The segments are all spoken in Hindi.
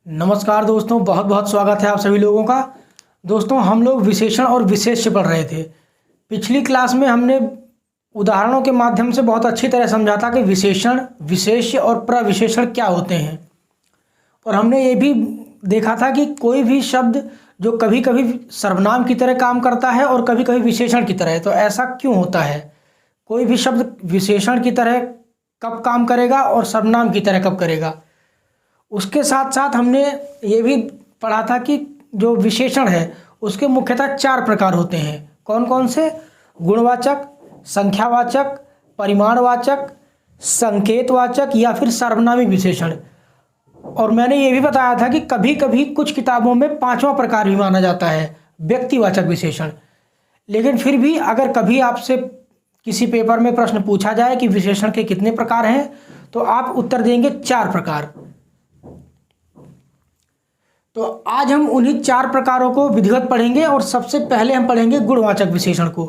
नमस्कार दोस्तों, बहुत बहुत स्वागत है आप सभी लोगों का। दोस्तों, हम लोग विशेषण और विशेष्य पढ़ रहे थे। पिछली क्लास में हमने उदाहरणों के माध्यम से बहुत अच्छी तरह समझा था कि विशेषण, विशेष्य और प्रविशेषण क्या होते हैं। और हमने ये भी देखा था कि कोई भी शब्द जो कभी कभी सर्वनाम की तरह काम करता है और कभी कभी विशेषण की तरह, तो ऐसा क्यों होता है। कोई भी शब्द विशेषण की तरह कब काम करेगा और सर्वनाम की तरह कब करेगा। उसके साथ साथ हमने ये भी पढ़ा था कि जो विशेषण है उसके मुख्यतः 4 प्रकार होते हैं। कौन कौन से? गुणवाचक, संख्यावाचक, परिमाणवाचक, संकेतवाचक या फिर सार्वनामिक विशेषण। और मैंने ये भी बताया था कि कभी कभी कुछ किताबों में 5वां प्रकार भी माना जाता है, व्यक्तिवाचक विशेषण। लेकिन फिर भी अगर कभी आपसे किसी पेपर में प्रश्न पूछा जाए कि विशेषण के कितने प्रकार हैं, तो आप उत्तर देंगे 4 प्रकार। तो आज हम उन्हीं 4 प्रकारों को विधिवत पढ़ेंगे और सबसे पहले हम पढ़ेंगे गुणवाचक विशेषण को।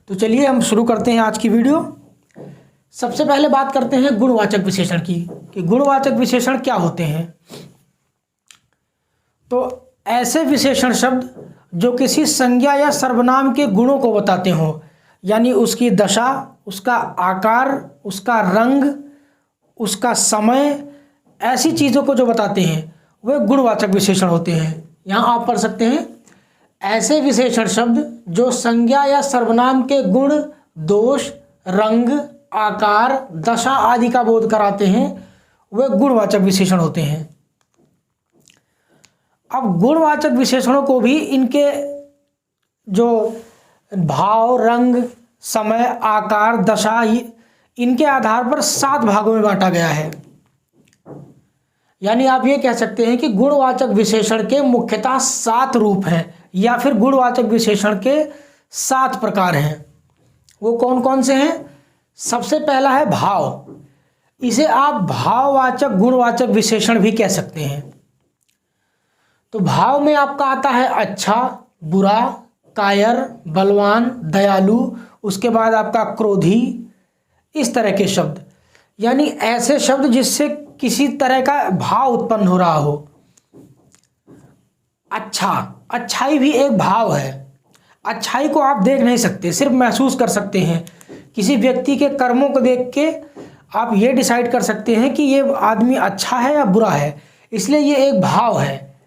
तो चलिए हम शुरू करते हैं आज की वीडियो। सबसे पहले बात करते हैं गुणवाचक विशेषण की कि गुणवाचक विशेषण क्या होते हैं। तो ऐसे विशेषण शब्द जो किसी संज्ञा या सर्वनाम के गुणों को बताते हों, यानी उसकी दशा, उसका आकार, उसका रंग, उसका समय, ऐसी चीज़ों को जो बताते हैं वे गुणवाचक विशेषण होते हैं। यहाँ आप पढ़ सकते हैं, ऐसे विशेषण शब्द जो संज्ञा या सर्वनाम के गुण, दोष, रंग, आकार, दशा आदि का बोध कराते हैं वे गुणवाचक विशेषण होते हैं। अब गुणवाचक विशेषणों को भी इनके जो भाव, रंग, समय, आकार, दशा, इनके आधार पर 7 भागों में बांटा गया है। यानी आप ये कह सकते हैं कि गुणवाचक विशेषण के मुख्यतः 7 रूप हैं या फिर गुणवाचक विशेषण के 7 प्रकार हैं। वो कौन कौन से हैं? सबसे पहला है भाव। इसे आप भाववाचक गुणवाचक विशेषण भी कह सकते हैं। तो भाव में आपका आता है अच्छा, बुरा, कायर, बलवान, दयालु, उसके बाद आपका क्रोधी, इस तरह के शब्द। यानी ऐसे शब्द जिससे किसी तरह का भाव उत्पन्न हो रहा हो। अच्छा, अच्छाई भी एक भाव है। अच्छाई को आप देख नहीं सकते, सिर्फ महसूस कर सकते हैं। किसी व्यक्ति के कर्मों को देख के आप ये डिसाइड कर सकते हैं कि ये आदमी अच्छा है या बुरा है, इसलिए ये एक भाव है।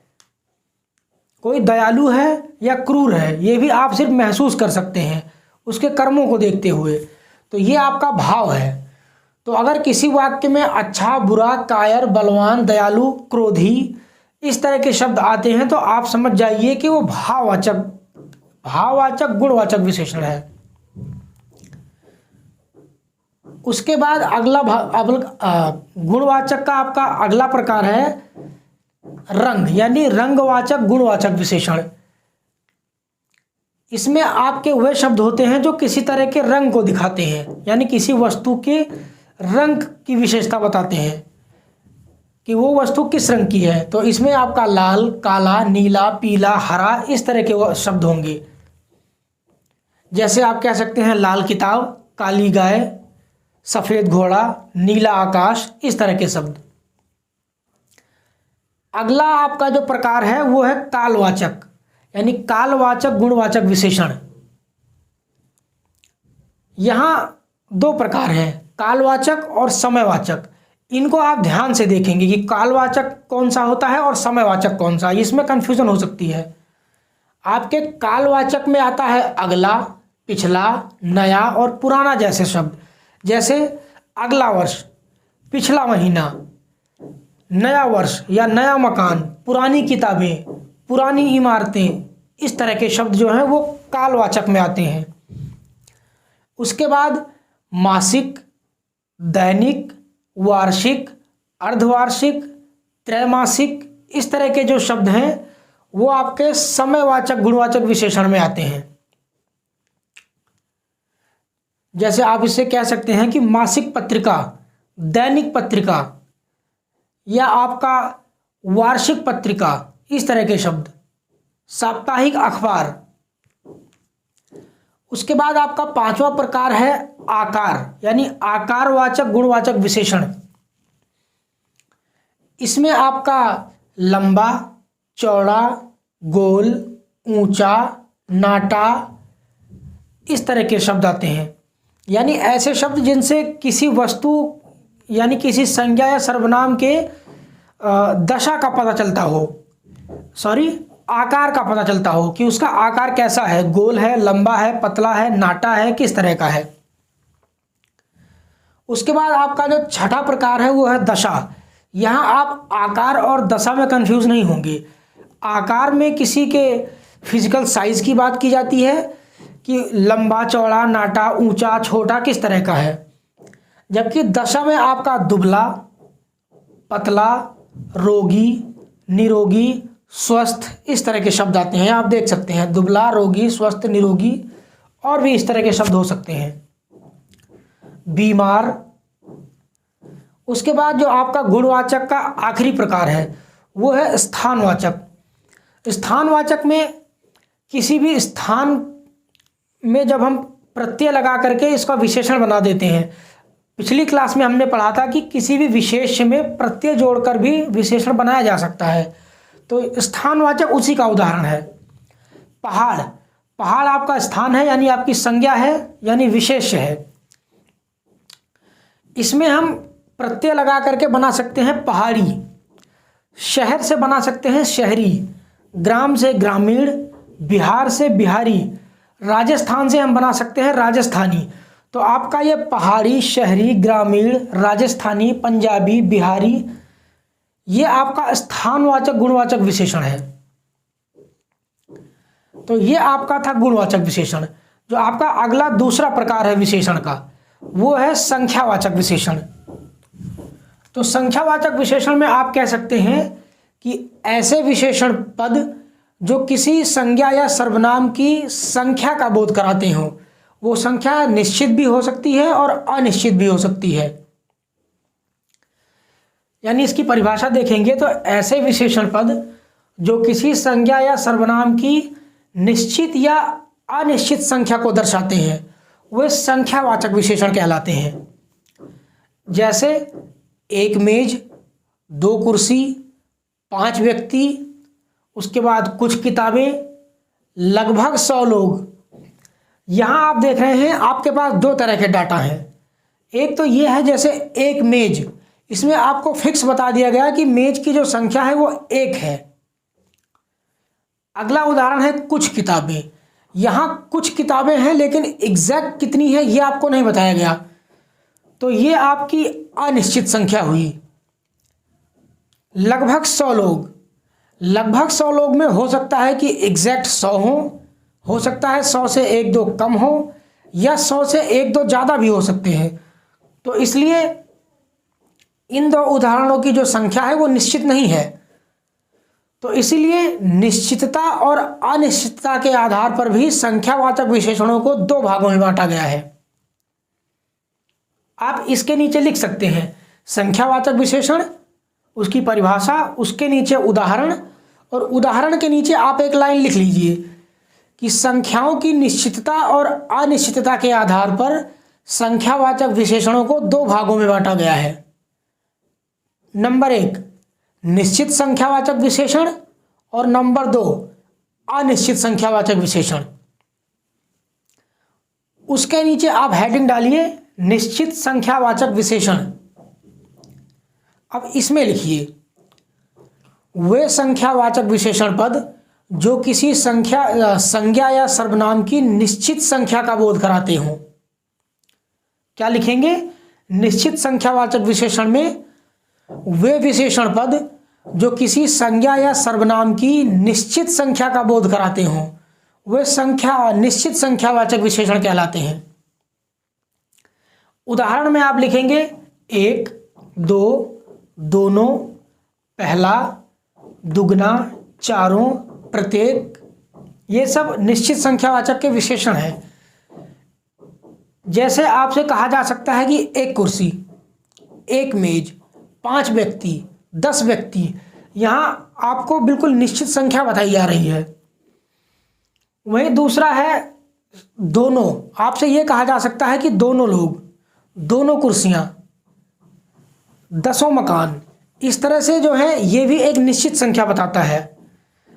कोई दयालु है या क्रूर है, ये भी आप सिर्फ महसूस कर सकते हैं उसके कर्मों को देखते हुए। तो ये आपका भाव है। तो अगर किसी वाक्य में अच्छा, बुरा, कायर, बलवान, दयालु, क्रोधी, इस तरह के शब्द आते हैं तो आप समझ जाइए कि वो भाववाचक गुणवाचक विशेषण है। उसके बाद गुणवाचक का आपका अगला प्रकार है रंग, यानी रंगवाचक गुणवाचक विशेषण। इसमें आपके वह शब्द होते हैं जो किसी तरह के रंग को दिखाते हैं, यानी किसी वस्तु के रंग की विशेषता बताते हैं कि वो वस्तु किस रंग की है। तो इसमें आपका लाल, काला, नीला, पीला, हरा, इस तरह के वो शब्द होंगे। जैसे आप कह सकते हैं लाल किताब, काली गाय, सफ़ेद घोड़ा, नीला आकाश, इस तरह के शब्द। अगला आपका जो प्रकार है वो है कालवाचक, यानी कालवाचक गुणवाचक विशेषण। यहाँ 2 प्रकार हैं, कालवाचक और समयवाचक। इनको आप ध्यान से देखेंगे कि कालवाचक कौन सा होता है और समयवाचक कौन सा, इसमें कन्फ्यूजन हो सकती है। आपके कालवाचक में आता है अगला, पिछला, नया और पुराना जैसे शब्द। जैसे अगला वर्ष, पिछला महीना, नया वर्ष या नया मकान, पुरानी किताबें, पुरानी इमारतें, इस तरह के शब्द जो हैं वो कालवाचक में आते हैं। उसके बाद मासिक, दैनिक, वार्षिक, अर्धवार्षिक, त्रैमासिक, इस तरह के जो शब्द हैं वो आपके समयवाचक गुणवाचक विशेषण में आते हैं। जैसे आप इसे कह सकते हैं कि मासिक पत्रिका, दैनिक पत्रिका या आपका वार्षिक पत्रिका, इस तरह के शब्द, साप्ताहिक अखबार। उसके बाद आपका 5वां प्रकार है आकार, यानी आकारवाचक गुणवाचक विशेषण। इसमें आपका लंबा, चौड़ा, गोल, ऊंचा, नाटा, इस तरह के शब्द आते हैं। यानी ऐसे शब्द जिनसे किसी वस्तु यानी किसी संज्ञा या सर्वनाम के दशा का पता चलता हो, आकार का पता चलता हो कि उसका आकार कैसा है, गोल है, लंबा है, पतला है, नाटा है, किस तरह का है। उसके बाद आपका जो छठा प्रकार है वो है दशा। यहाँ आप आकार और दशा में कंफ्यूज नहीं होंगे। आकार में किसी के फिजिकल साइज की बात की जाती है कि लंबा, चौड़ा, नाटा, ऊंचा, छोटा, किस तरह का है। जबकि दशा में आपका दुबला, पतला, रोगी, निरोगी, स्वस्थ, इस तरह के शब्द आते हैं। आप देख सकते हैं दुबला, रोगी, स्वस्थ, निरोगी, और भी इस तरह के शब्द हो सकते हैं। बीमार। उसके बाद जो आपका गुणवाचक का आखिरी प्रकार है वो है स्थानवाचक। स्थानवाचक में किसी भी स्थान में जब हम प्रत्यय लगा करके इसका विशेषण बना देते हैं। पिछली क्लास में हमने पढ़ा था कि किसी भी विशेष्य में प्रत्यय जोड़कर भी विशेषण बनाया जा सकता है। तो स्थानवाचक उसी का उदाहरण है। पहाड़। पहाड़ आपका स्थान है यानी आपकी संज्ञा है यानी विशेष्य है। इसमें हम प्रत्यय लगा करके बना सकते हैं पहाड़ी। शहर से बना सकते हैं शहरी। ग्राम से ग्रामीण। बिहार से बिहारी। राजस्थान से हम बना सकते हैं राजस्थानी। तो आपका ये पहाड़ी, शहरी, ग्रामीण, राजस्थानी, पंजाबी, बिहारी, ये आपका स्थानवाचक गुणवाचक विशेषण है। तो ये आपका था गुणवाचक विशेषण। जो आपका अगला दूसरा प्रकार है विशेषण का वो है संख्यावाचक विशेषण। तो संख्यावाचक विशेषण में आप कह सकते हैं कि ऐसे विशेषण पद जो किसी संज्ञा या सर्वनाम की संख्या का बोध कराते हों। वो संख्या निश्चित भी हो सकती है और अनिश्चित भी हो सकती है। यानी इसकी परिभाषा देखेंगे तो ऐसे विशेषण पद जो किसी संज्ञा या सर्वनाम की निश्चित या अनिश्चित संख्या को दर्शाते हैं वे संख्यावाचक विशेषण कहलाते हैं। जैसे एक मेज, 2 कुर्सी, 5 व्यक्ति, उसके बाद कुछ किताबें, लगभग 100 लोग। यहाँ आप देख रहे हैं आपके पास 2 तरह के डाटा हैं। एक तो ये है जैसे एक मेज, इसमें आपको फिक्स बता दिया गया कि मेज की जो संख्या है वो 1 है। अगला उदाहरण है कुछ किताबें। यहाँ कुछ किताबें हैं लेकिन एग्जैक्ट कितनी है ये आपको नहीं बताया गया, तो ये आपकी अनिश्चित संख्या हुई। लगभग 100 लोग। लगभग 100 लोग में हो सकता है कि एग्जैक्ट 100 हो सकता है 100 से 1-2 कम हो, या 100 से 1-2 ज़्यादा भी हो सकते हैं। तो इसलिए इन 2 उदाहरणों की जो संख्या है वो निश्चित नहीं है। तो इसीलिए निश्चितता और अनिश्चितता के आधार पर भी संख्यावाचक विशेषणों को 2 भागों में बांटा गया है। आप इसके नीचे लिख सकते हैं संख्यावाचक विशेषण, उसकी परिभाषा, उसके नीचे उदाहरण, और उदाहरण के नीचे आप एक लाइन लिख लीजिए कि संख्याओं की निश्चितता और अनिश्चितता के आधार पर संख्यावाचक विशेषणों को 2 भागों में बांटा गया है। नंबर 1 निश्चित संख्यावाचक विशेषण और नंबर 2 अनिश्चित संख्यावाचक विशेषण। उसके नीचे आप हेडिंग डालिए निश्चित संख्यावाचक विशेषण। अब इसमें लिखिए वे संख्यावाचक विशेषण पद जो किसी संज्ञा या सर्वनाम की निश्चित संख्या का बोध कराते हों। क्या लिखेंगे? निश्चित संख्यावाचक विशेषण में वे विशेषण पद जो किसी संज्ञा या सर्वनाम की निश्चित संख्या का बोध कराते हों वे निश्चित संख्यावाचक विशेषण कहलाते हैं। उदाहरण में आप लिखेंगे 1, 2, दोनों, पहला, दुगना, चारों, प्रत्येक। ये सब निश्चित संख्यावाचक के विशेषण हैं। जैसे आपसे कहा जा सकता है कि 1 कुर्सी, 1 मेज, 5 व्यक्ति, 10 व्यक्ति। यहाँ आपको बिल्कुल निश्चित संख्या बताई जा रही है। वहीं दूसरा है दोनों। आपसे ये कहा जा सकता है कि दोनों लोग, दोनों कुर्सियाँ, 10 मकान, इस तरह से जो है ये भी एक निश्चित संख्या बताता है।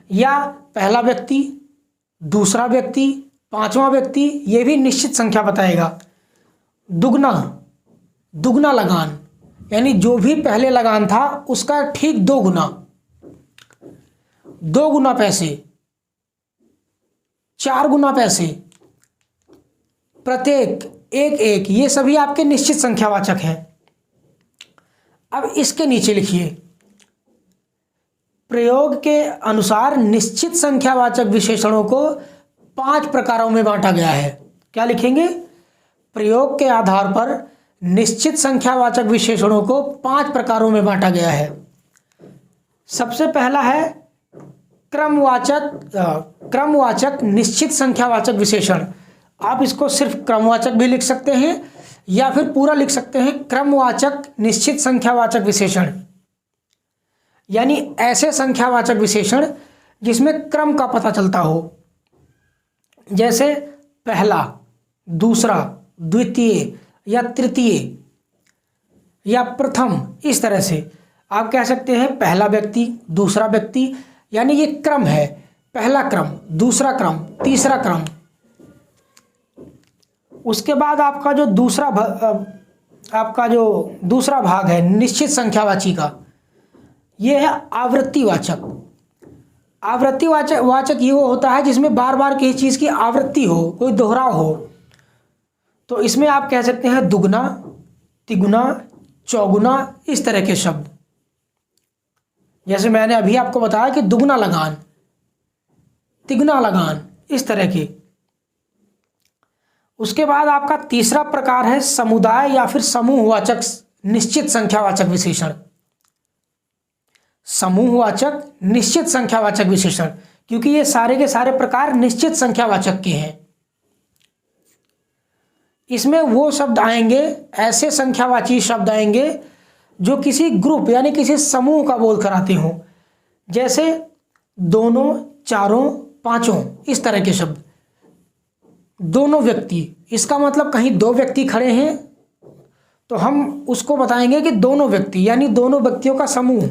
या पहला व्यक्ति, दूसरा व्यक्ति, पांचवा व्यक्ति, ये भी निश्चित संख्या बताएगा। दुगना, दुगना लगान, यानी जो भी पहले लगान था उसका ठीक 2 गुना, 2 गुना पैसे, 4 गुना पैसे, प्रत्येक, एक एक, ये सभी आपके निश्चित संख्यावाचक हैं। अब इसके नीचे लिखिए, प्रयोग के अनुसार निश्चित संख्यावाचक विशेषणों को 5 प्रकारों में बांटा गया है। क्या लिखेंगे? प्रयोग के आधार पर निश्चित संख्यावाचक विशेषणों को 5 प्रकारों में बांटा गया है। सबसे पहला है क्रमवाचक निश्चित संख्यावाचक विशेषण। आप इसको सिर्फ क्रमवाचक भी लिख सकते हैं या फिर पूरा लिख सकते हैं क्रमवाचक निश्चित संख्यावाचक विशेषण, यानी ऐसे संख्यावाचक विशेषण जिसमें क्रम का पता चलता हो, जैसे पहला, दूसरा, द्वितीय या तृतीय या प्रथम। इस तरह से आप कह सकते हैं पहला व्यक्ति, दूसरा व्यक्ति, यानी ये क्रम है। पहला क्रम, दूसरा क्रम, तीसरा क्रम। उसके बाद आपका जो दूसरा भाग है निश्चित संख्यावाची का, ये है आवृत्तिवाचक। आवृत्तिवाचक ये वो होता है जिसमें बार बार किसी चीज़ की आवृत्ति हो, कोई दोहराव हो। तो इसमें आप कह सकते हैं दुगना, तिगुना, चौगुना, इस तरह के शब्द। जैसे मैंने अभी आपको बताया कि दुगना लगान, तिगुना लगान, इस तरह के। उसके बाद आपका तीसरा प्रकार है समुदाय या फिर समूहवाचक निश्चित संख्यावाचक विशेषण। समूहवाचक निश्चित संख्यावाचक विशेषण, क्योंकि ये सारे के सारे प्रकार निश्चित संख्यावाचक के हैं। इसमें वो शब्द आएंगे, ऐसे संख्यावाची शब्द आएंगे जो किसी ग्रुप यानी किसी समूह का बोध कराते हों, जैसे दोनों, चारों, पांचों, इस तरह के शब्द। दोनों व्यक्ति, इसका मतलब कहीं 2 व्यक्ति खड़े हैं तो हम उसको बताएंगे कि दोनों व्यक्ति, यानी दोनों व्यक्तियों का समूह।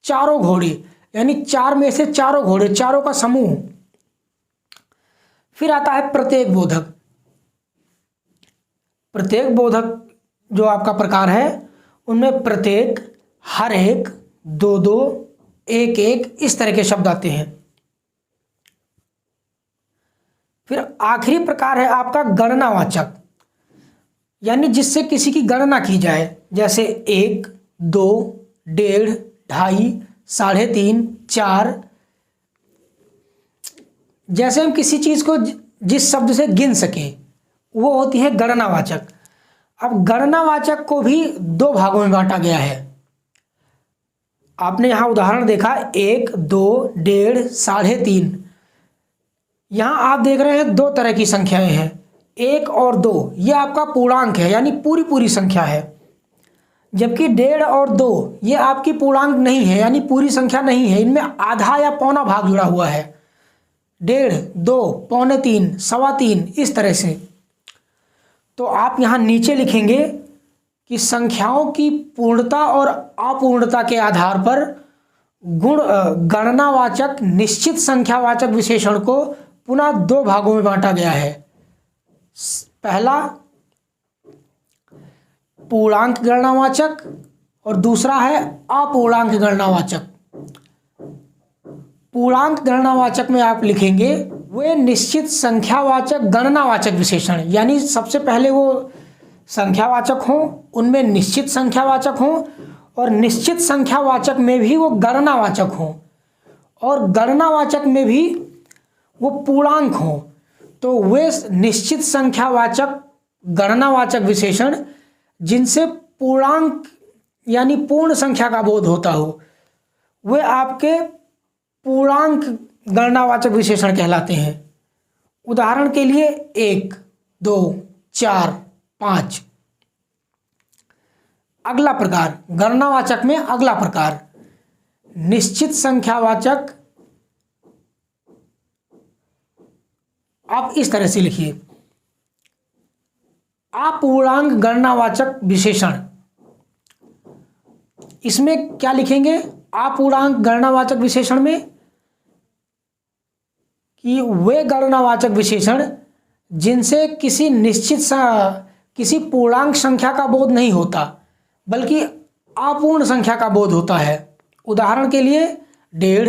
चारों घोड़े, यानी 4 में से चारों घोड़े, चारों का समूह। फिर आता है प्रत्येक बोधक। प्रत्येक बोधक जो आपका प्रकार है उनमें प्रत्येक, हर एक, 2-2, 1-1, इस तरह के शब्द आते हैं। फिर आखिरी प्रकार है आपका गणनावाचक, यानी जिससे किसी की गणना की जाए, जैसे 1, 2, 1.5, 2.5, 3.5, 4। जैसे हम किसी चीज को जिस शब्द से गिन सकें, वो होती है गणनावाचक। अब गणनावाचक को भी 2 भागों में बांटा गया है। आपने यहां उदाहरण देखा 1, 2, 1.5, 3.5। यहां आप देख रहे हैं 2 तरह की संख्याएं हैं, 1 और 2। ये आपका पूर्णांक है, यानी पूरी संख्या है। जबकि 1.5 और 2 ये आपकी पूर्णांक नहीं है, यानी पूरी संख्या नहीं है। इनमें आधा या पौना भाग जुड़ा हुआ है। 1.5, 2, पौने 3, सवा 3, इस तरह से। तो आप यहाँ नीचे लिखेंगे कि संख्याओं की पूर्णता और अपूर्णता के आधार पर गणनावाचक निश्चित संख्यावाचक विशेषण को पुनः 2 भागों में बांटा गया है। पहला पूर्णांक गणनावाचक और दूसरा है अपूर्णांक गणनावाचक। पूर्णांक गणनावाचक में आप लिखेंगे वे निश्चित संख्यावाचक गणनावाचक विशेषण, यानी सबसे पहले वो संख्यावाचक हों, उनमें निश्चित संख्यावाचक हों, और निश्चित संख्यावाचक में भी वो गणनावाचक हों, और गणनावाचक में भी वो पूर्णांक हों। तो वे निश्चित संख्यावाचक गणनावाचक विशेषण जिनसे पूर्णांक यानी पूर्ण संख्या का बोध होता हो, वे आपके पूर्णांक गणनावाचक विशेषण कहलाते हैं। उदाहरण के लिए 1, 2, 4, 5। अगला प्रकार गणनावाचक में अगला प्रकार निश्चित संख्यावाचक। आप इस तरह से लिखिए, अपूर्णांक गणनावाचक विशेषण। इसमें क्या लिखेंगे अपूर्णांक गणनावाचक विशेषण में कि वे गणनावाचक विशेषण जिनसे किसी पूर्णांक संख्या का बोध नहीं होता बल्कि अपूर्ण संख्या का बोध होता है। उदाहरण के लिए 1.5,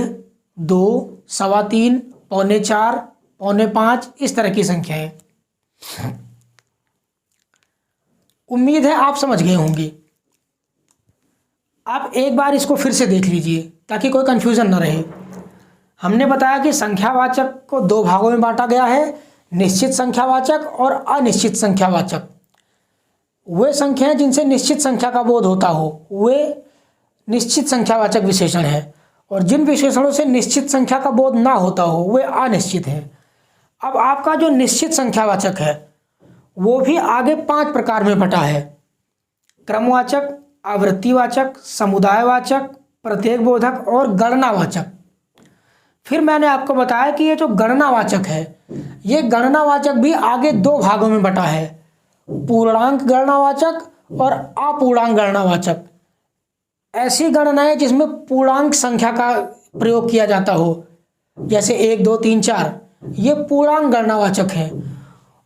2, 3.25, 4, 4.5 इस तरह की संख्याएं। उम्मीद है आप समझ गए होंगे। आप एक बार इसको फिर से देख लीजिए ताकि कोई कंफ्यूजन न रहे। हमने बताया कि संख्यावाचक को दो भागों में बांटा गया है, निश्चित संख्यावाचक और अनिश्चित संख्यावाचक। वे संख्याएं जिनसे निश्चित संख्या का बोध होता हो वे निश्चित संख्यावाचक विशेषण हैं, और जिन विशेषणों से निश्चित संख्या का बोध ना होता हो वे अनिश्चित हैं। अब आपका जो निश्चित संख्यावाचक है वो भी आगे 5 प्रकार में बटा है: क्रमवाचक, आवृत्तिवाचक, समुदायवाचक, प्रत्येकबोधक और गणनावाचक। फिर मैंने आपको बताया कि ये जो गणनावाचक है ये गणनावाचक भी आगे 2 भागों में बटा है: पूर्णांक गणनावाचक और अपूर्णांक गणनावाचक। ऐसी गणनाएं जिसमें पूर्णांक संख्या का प्रयोग किया जाता हो, जैसे 1, 2, 3, 4, ये पूर्णांक गणनावाचक हैं।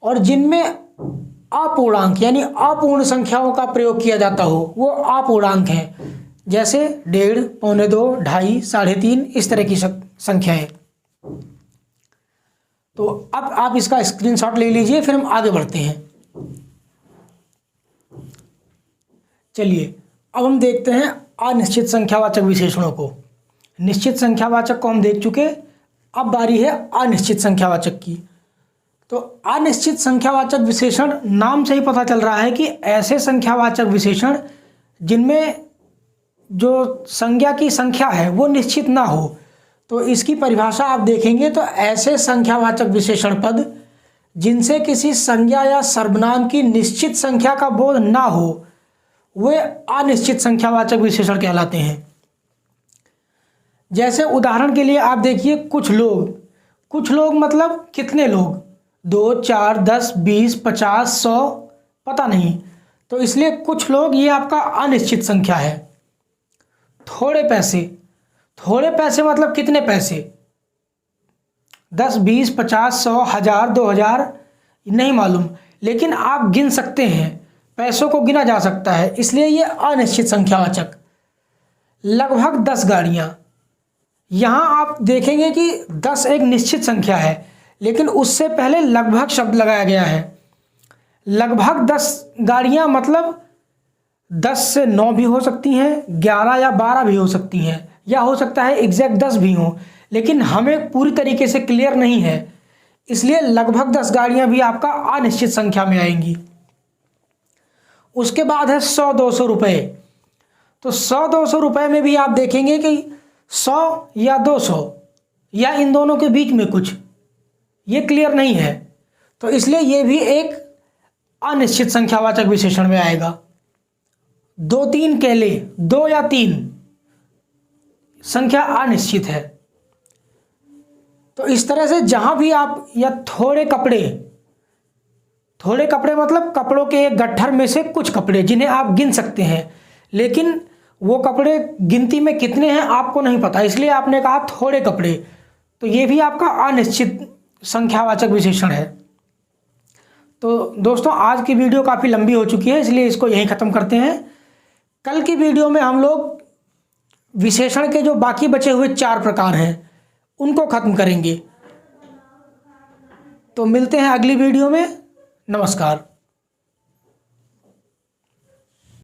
और जिनमें अपूर्णांक यानी अपूर्ण संख्याओं का प्रयोग किया जाता हो वो अपूर्णांक हैं, जैसे 1.5, 2.25, 2.5, 3.5 इस तरह की संख्याएं। तो अब आप इसका स्क्रीनशॉट ले लीजिए, फिर हम आगे बढ़ते हैं। चलिए अब हम देखते हैं अनिश्चित संख्यावाचक विशेषणों को। निश्चित संख्यावाचक को हम देख चुके, अब बारी है अनिश्चित संख्यावाचक की। तो अनिश्चित संख्यावाचक विशेषण नाम से ही पता चल रहा है कि ऐसे संख्यावाचक विशेषण जिनमें जो संज्ञा की संख्या है वो निश्चित ना हो। तो इसकी परिभाषा आप देखेंगे तो ऐसे संख्यावाचक विशेषण पद जिनसे किसी संज्ञा या सर्वनाम की निश्चित संख्या का बोध ना हो वे अनिश्चित संख्यावाचक विशेषण कहलाते हैं। जैसे उदाहरण के लिए आप देखिए कुछ लोग मतलब कितने लोग, 2, 4, 10, 20, 50, 100 पता नहीं, तो इसलिए कुछ लोग ये आपका अनिश्चित संख्या है। थोड़े पैसे मतलब कितने पैसे, 10, 20, 50, 100, 1000, 2000 नहीं मालूम, लेकिन आप गिन सकते हैं, पैसों को गिना जा सकता है, इसलिए ये अनिश्चित संख्यावाचक। लगभग 10 गाड़ियाँ, यहाँ आप देखेंगे कि 10 एक निश्चित संख्या है लेकिन उससे पहले लगभग शब्द लगाया गया है। लगभग 10 गाड़ियाँ मतलब 10 से 9 भी हो सकती हैं, 11 या 12 भी हो सकती हैं, या हो सकता है एग्जैक्ट 10 भी हों, लेकिन हमें पूरी तरीके से क्लियर नहीं है, इसलिए लगभग 10 गाड़ियाँ भी आपका अनिश्चित संख्या में आएंगी। उसके बाद है 100-200 रुपये। तो 100-200 रुपये में भी आप देखेंगे कि 100 या 200 या इन दोनों के बीच में कुछ, ये क्लियर नहीं है, तो इसलिए ये भी एक अनिश्चित संख्यावाचक विशेषण में आएगा। 2-3 केले, 2 या 3 संख्या अनिश्चित है। तो इस तरह से जहां भी आप, या थोड़े कपड़े मतलब कपड़ों के एक गट्ठर में से कुछ कपड़े जिन्हें आप गिन सकते हैं, लेकिन वो कपड़े गिनती में कितने हैं आपको नहीं पता, इसलिए आपने कहा थोड़े कपड़े, तो ये भी आपका अनिश्चित संख्यावाचक विशेषण है। तो दोस्तों आज की वीडियो काफ़ी लंबी हो चुकी है, इसलिए इसको यहीं ख़त्म करते हैं। कल की वीडियो में हम लोग विशेषण के जो बाकी बचे हुए 4 प्रकार हैं उनको ख़त्म करेंगे। तो मिलते हैं अगली वीडियो में। नमस्कार।